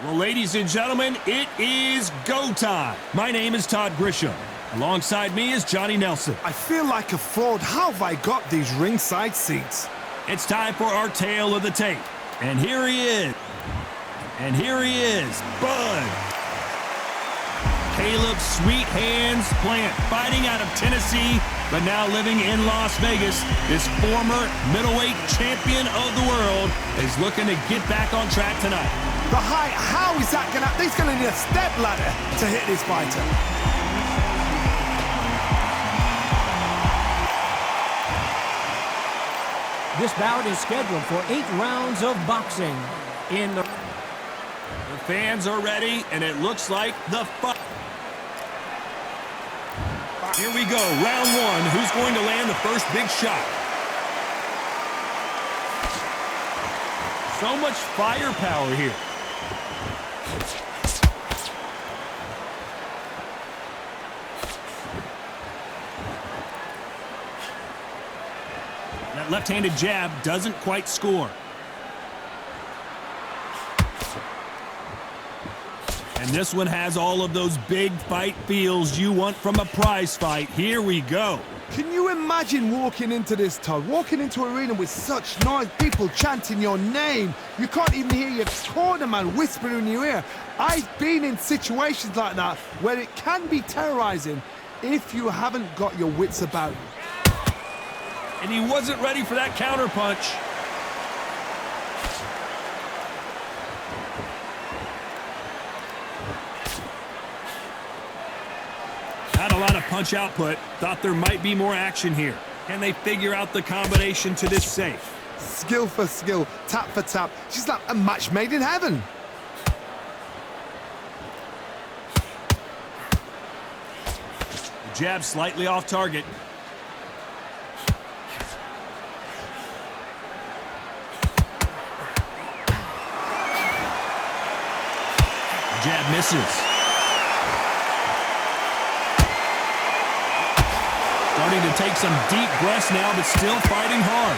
Well, ladies and gentlemen, it is go time. My name is Todd Grisham. Alongside me is Johnny Nelson. I feel like a fraud. How have I got these ringside seats? It's time for our tale of the tape. And here he is. Bud. Caleb Sweet Hands Plant, fighting out of Tennessee, but now living in Las Vegas. This former middleweight champion of the world is looking to get back on track tonight. The height, how is that gonna... He's gonna need a step ladder to hit this fighter. This bout is scheduled for 8 rounds of boxing. The fans are ready, and it looks like the fight. Here we go, round one. Who's going to land the first big shot? So much firepower here. That left-handed jab doesn't quite score. And this one has all of those big fight feels you want from a prize fight. Here we go. Can you imagine walking into this, Todd? Walking into an arena with such noise, people chanting your name. You can't even hear your corner man whispering in your ear. I've been in situations like that where it can be terrorizing if you haven't got your wits about you. And he wasn't ready for that counter punch. Not a lot of punch output. Thought there might be more action here. Can they figure out the combination to this safe? Skill for skill, tap for tap. She's like a match made in heaven. The jab slightly off target. The jab misses. Starting to take some deep breaths now, but still fighting hard.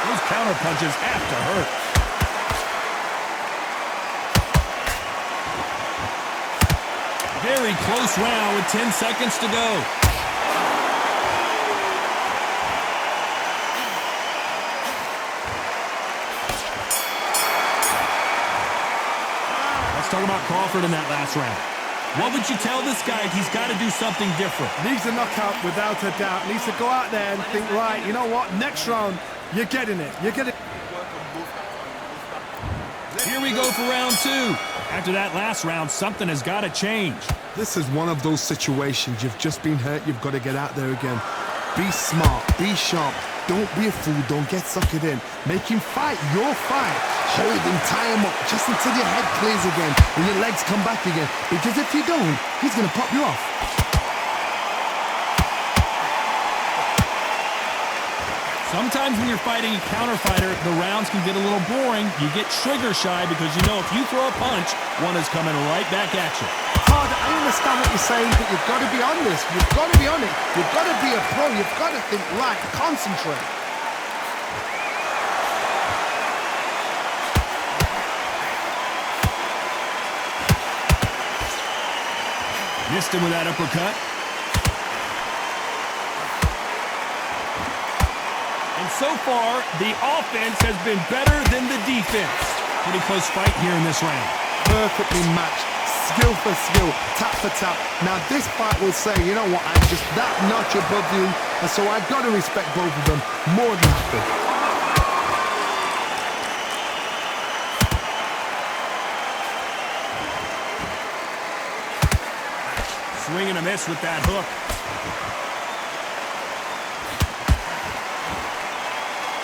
Those counter punches have to hurt. Very close round with 10 seconds to go. Talking about Crawford in that last round. What would you tell this guy? He's got to do something different. Needs a knockout without a doubt. Needs to go out there and think, right, you know what? Next round, you're getting it. You're getting it. Here we go for round two. After that last round, something has got to change. This is one of those situations. You've just been hurt. You've got to get out there again. Be smart. Be sharp. Don't be a fool. Don't get suckered in. Make him fight your fight. Hold him, tie him up, just until your head clears again and your legs come back again. Because if you don't, he's going to pop you off. Sometimes when you're fighting a counter fighter, the rounds can get a little boring. You get trigger shy because you know if you throw a punch, one is coming right back at you. Todd, I understand what you're saying, but you've got to be honest. You've got to be on it. You've got to be a pro. You've got to think right, concentrate. Missed him with that uppercut. And so far, the offense has been better than the defense. Pretty close fight here in this round. Perfectly matched. Skill for skill, tap for tap. Now this fight will say, you know what, I'm just that notch above you, and so I've got to respect both of them more than happy. Swing and a miss with that hook.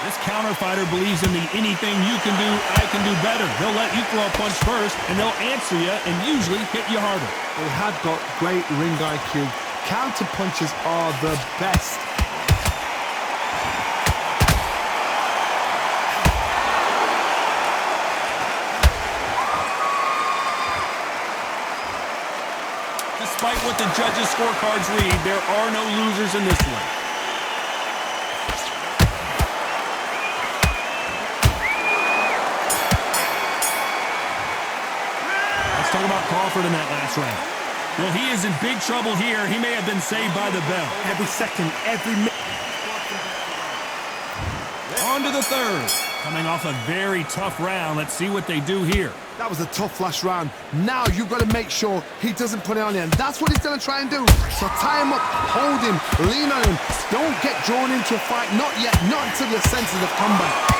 This counter fighter believes in the anything you can do, I can do better. They'll let you throw a punch first, and they'll answer you and usually hit you harder. They have got great ring IQ. Counter punches are the best. Despite what the judges' scorecards read, there are no losers in this one. Let's talk about Crawford in that last round. Well, he is in big trouble here. He may have been saved by the bell. Every second, every minute. On to the third. Coming off a very tough round. Let's see what they do here. That was a tough last round. Now you've got to make sure he doesn't put it on you, and that's what he's going to try and do. So tie him up, hold him, lean on him. Don't get drawn into a fight. Not yet, not until your senses have come back.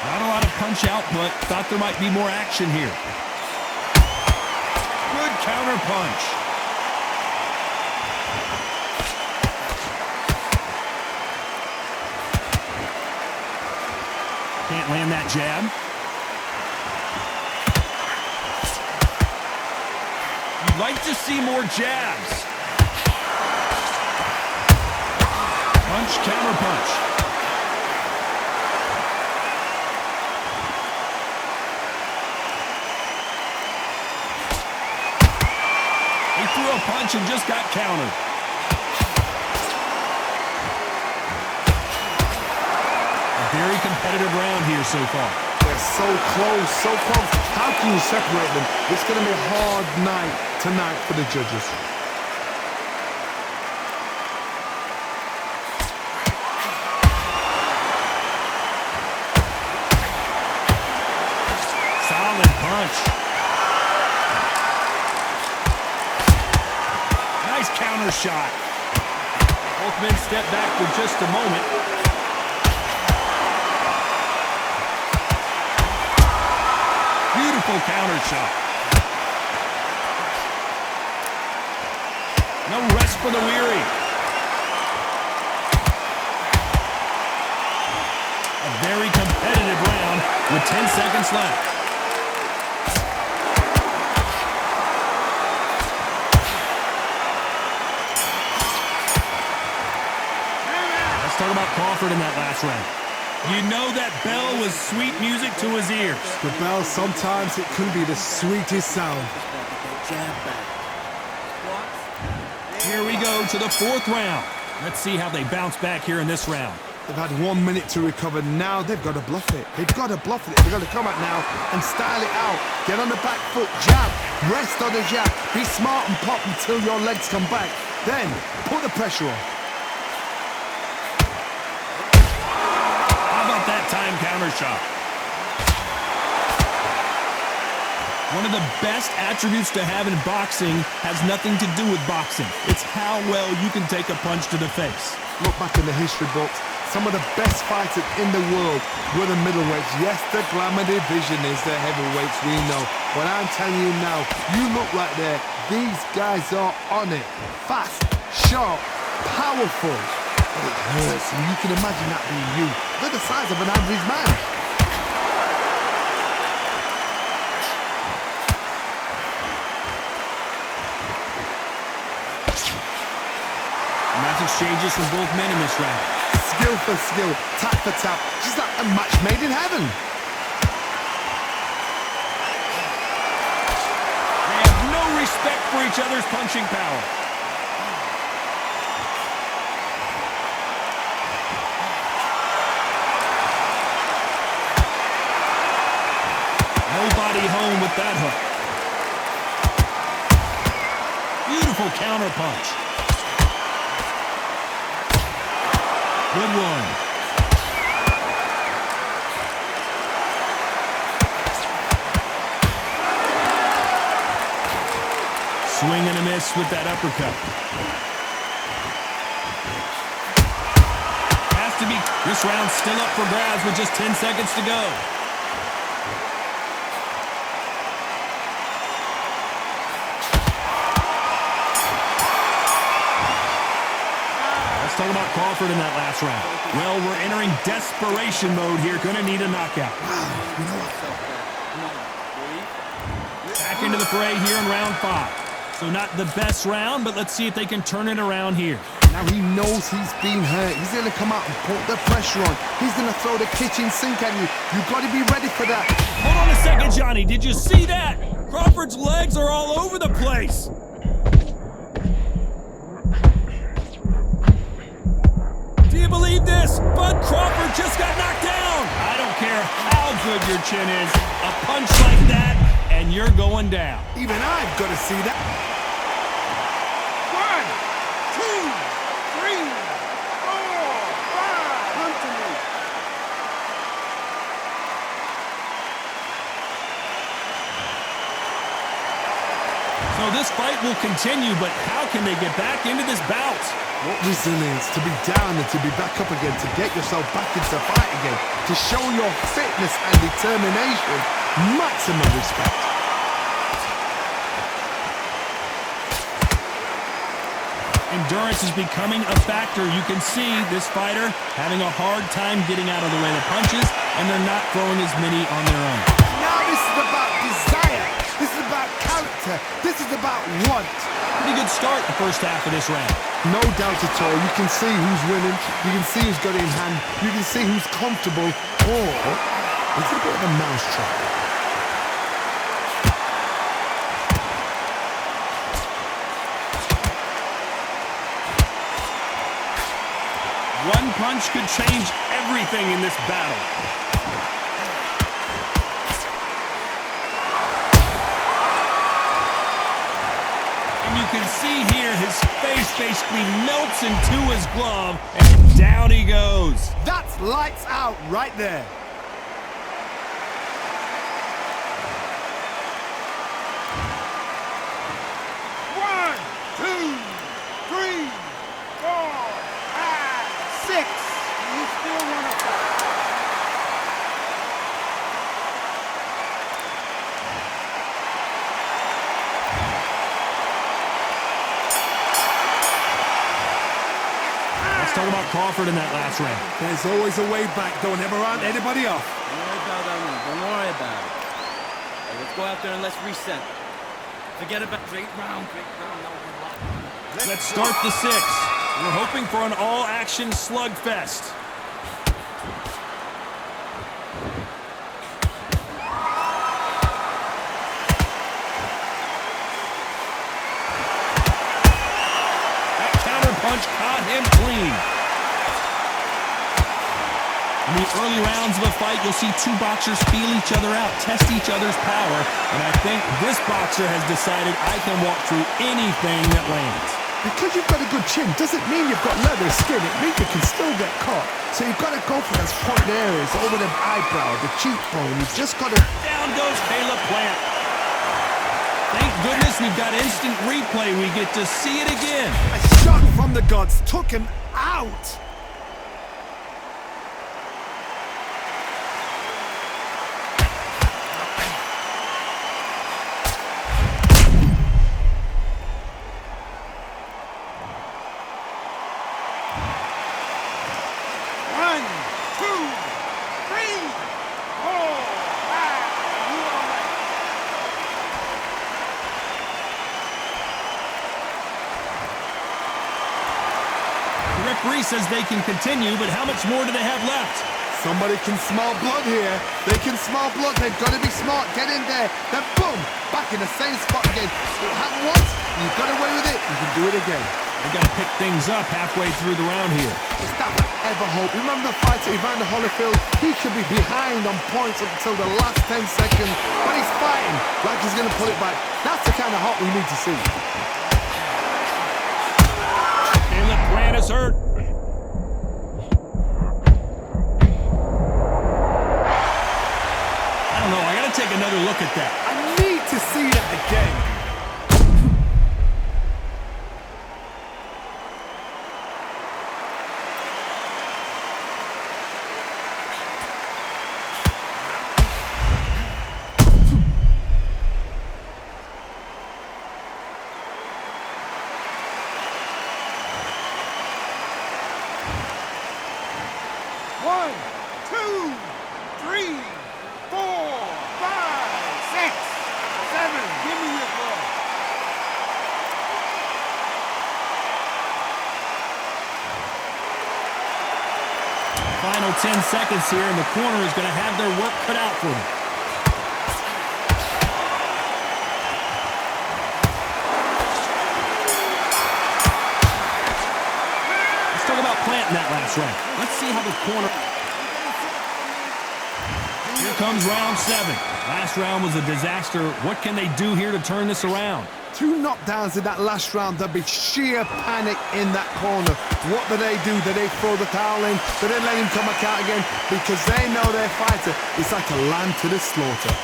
Not a lot of punch output. Thought there might be more action here. Good counter punch. Can't land that jab. You'd like to see more jabs. Punch, counter punch. He threw a punch and just got countered. Very competitive round here so far. They're so close, so close. How can you separate them? It's going to be a hard night tonight for the judges. Solid punch. Nice counter shot. Both men step back for just a moment. Beautiful counter shot. No rest for the weary. A very competitive round with 10 seconds left. Let's talk about Crawford in that last round. You know that bell was sweet music to his ears. The bell, sometimes it can be the sweetest sound. Here we go to the fourth round. Let's see how they bounce back here in this round. They've had 1 minute to recover. Now they've got to bluff it. They've got to bluff it. They've got to come out now and style it out. Get on the back foot, jab, rest on the jab. Be smart and pop until your legs come back. Then put the pressure on. That time counter shot. One of the best attributes to have in boxing has nothing to do with boxing. It's how well you can take a punch to the face. Look back in the history books. Some of the best fighters in the world were the middleweights. Yes, the glamour division is the heavyweights, we know. But I'm telling you now, you look right there. These guys are on it. Fast, sharp, powerful. It hurts, and you can imagine that being you. They're the size of an average man. Nice exchanges from both men in this round. Skill for skill, tap for tap, just like a match made in heaven. They have no respect for each other's punching power. Nobody home with that hook. Beautiful counter punch. Good one. Swing and a miss with that uppercut. Has to be. This round's still up for grabs with just 10 seconds to go. Let's talk about Crawford in that last round. Well, we're entering desperation mode here. Gonna need a knockout. Back into the fray here in round 5. So not the best round, but let's see if they can turn it around here. Now he knows he's been hurt. He's going to come out and put the pressure on. He's going to throw the kitchen sink at you. You've got to be ready for that. Hold on a second, Johnny. Did you see that? Crawford's legs are all over the place. Do you believe this? Bud Crawford just got knocked down. I don't care how good your chin is. A punch like that, and you're going down. Even I've got to see that. 1, 2, 3, 4, 5. Come to me. So this fight will continue, but how can they get back into this bout? What resilience to be down and to be back up again, to get yourself back into fight again, to show your fitness and determination. Maximum respect. Endurance is becoming a factor. You can see this fighter having a hard time getting out of the way of punches, and they're not throwing as many on their own. Now this is about desire. This is about character. This is about want. Pretty good start the first half of this round. No doubt at all. You can see who's winning. You can see who's got it in hand. You can see who's comfortable. Or it's a bit of a mousetrap. One punch could change everything in this battle. And you can see here his face basically melts into his glove, and down he goes. That's lights out right there. One, two, three, 4, 5, 6. You still want to fight? Let's talk about Crawford in that last round. There's always a way back. Don't ever round anybody off. Don't worry about that one. Don't worry about it. Hey, let's go out there and let's reset. Forget about straight round. No, Let's start the 6. We're hoping for an all-action slugfest. That counter punch caught him clean. In the early rounds of a fight, you'll see two boxers feel each other out, test each other's power, and I think this boxer has decided I can walk through anything that lands. Because you've got a good chin doesn't mean you've got leather skin. It means you can still get caught. So you've got to go for those point areas, over the eyebrow, the cheekbone. You've just got to... Down goes Caleb Plant. Thank goodness we've got instant replay. We get to see it again. A shot from the gods took him out. One, two, three, 4, 5. You all right? The referee says they can continue, but how much more do they have left? Somebody can smell blood here. They can smell blood. They've got to be smart. Get in there. Then boom, back in the same spot again. It happened once. You got away with it. You can do it again. They got to pick things up halfway through the round here. Is that ever hope? Remember the fighter Evander Holyfield? He should be behind on points up until the last 10 seconds. But he's fighting like he's going to pull it back. That's the kind of hope we need to see. Caleb Plant is hurt. I don't know. I got to take another look at that. I need to see that again. One, two, three, 4, 5, 6, 7. Give me your glove. Final 10 seconds here, and the corner is going to have their work cut out for them. Let's talk about Plant in that last round. Let's see how the corner... Here Here comes round 7. Last round was a disaster. What can they do here to turn this around? 2 knockdowns in that last round. There'll be sheer panic in that corner. What do? Do they throw the towel in? Do they let him come back out again? Because they know their fighter is like a lamb to the slaughter.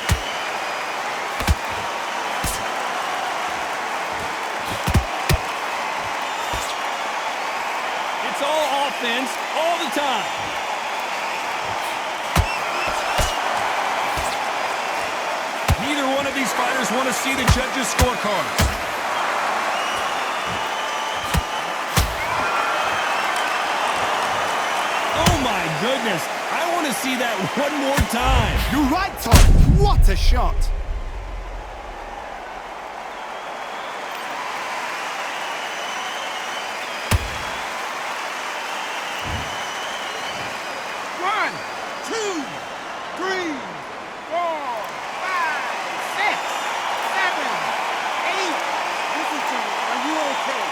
It's all offense all the time. Neither one of these fighters want to see the judges' scorecards. Oh my goodness, I want to see that one more time. You're right, Tom. What a shot. One, two, three, 4, 5, 6, 7, 8. Listen to me. Are you okay?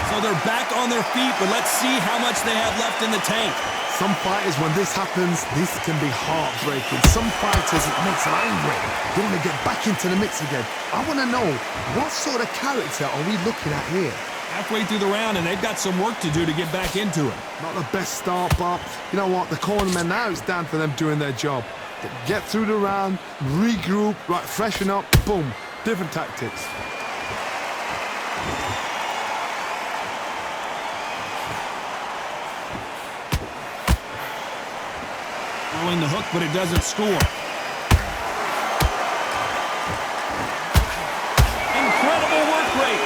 So they're back on their feet, but let's see how much they have left in the tank. Some fighters, when this happens, this can be heartbreaking. Some fighters, it makes them angry. They want to get back into the mix again. I want to know, what sort of character are we looking at here? Halfway through the round, and they've got some work to do to get back into it. Not the best start, but you know what? The cornermen, now it's down for them doing their job. Get through the round, regroup, right, freshen up, boom. Different tactics. Throwing the hook, but it doesn't score. Incredible work rate.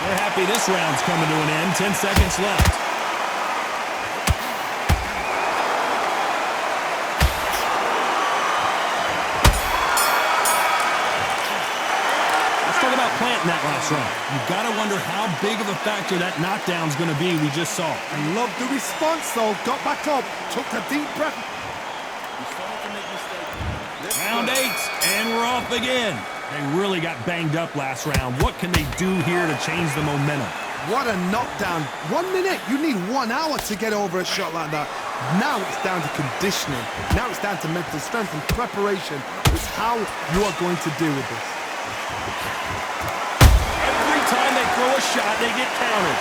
They're happy this round's coming to an end. 10 seconds left. Planting that last round. You've got to wonder how big of a factor that knockdown's going to be we just saw. I love the response, though. Got back up, took a deep breath. Round 8, and we're off again. They really got banged up last round. What can they do here to change the momentum? What a knockdown. 1 minute. You need 1 hour to get over a shot like that. Now it's down to conditioning. Now it's down to mental strength and preparation. It's how you are going to deal with this. Every time they throw a shot, they get countered.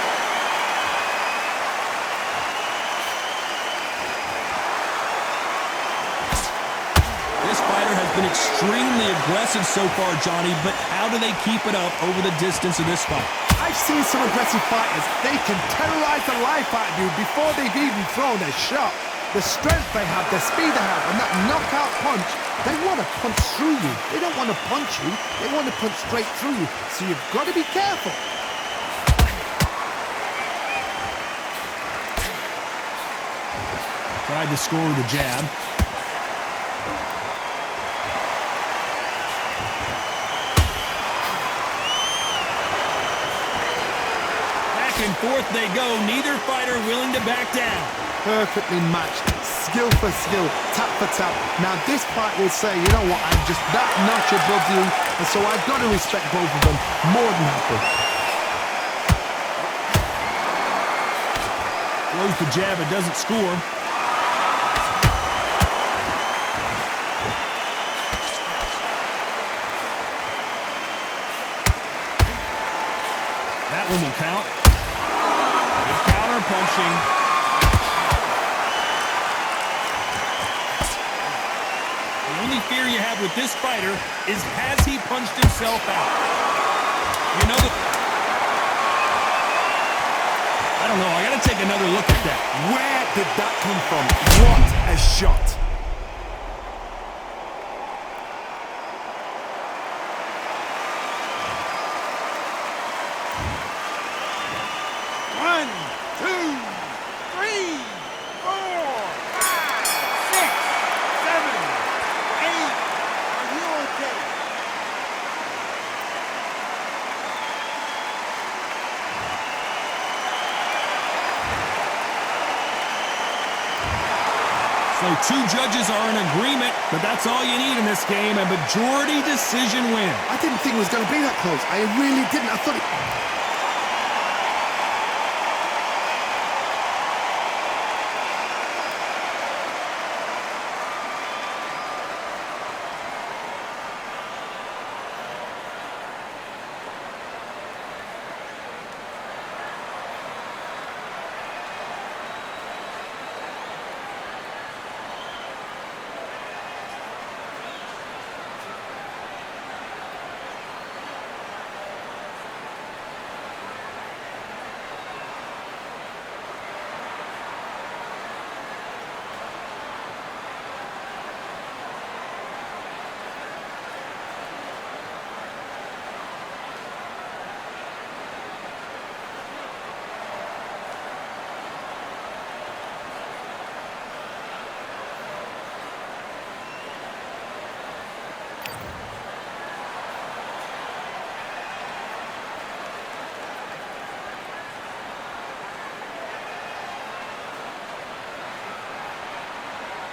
This fighter has been extremely aggressive so far, Johnny, but how do they keep it up over the distance of this fight? I've seen some aggressive fighters. They can terrorize the life out of you before they've even thrown their shot. The strength they have, the speed they have, and that knockout punch, they want to punch through you. They don't want to punch you. They want to punch straight through you. So you've got to be careful. Tried to score with a jab. Back and forth they go. Neither fighter willing to back down. Perfectly matched, skill for skill, tap for tap. Now this fight will say, you know what, I'm just that notch above you, and so I've got to respect both of them more than happy. Throws the jab, it doesn't score. That one will count. Good counter punching. The only fear you have with this fighter is, has he punched himself out? You know I don't know. I got to take another look at that. Where did that come from? What a shot. One, two, three, 4, 5, 6, 7, 8. Are you okay? So two judges are in agreement, but that's all you need in this game. A majority decision win. I didn't think it was going to be that close. I really didn't. I thought it...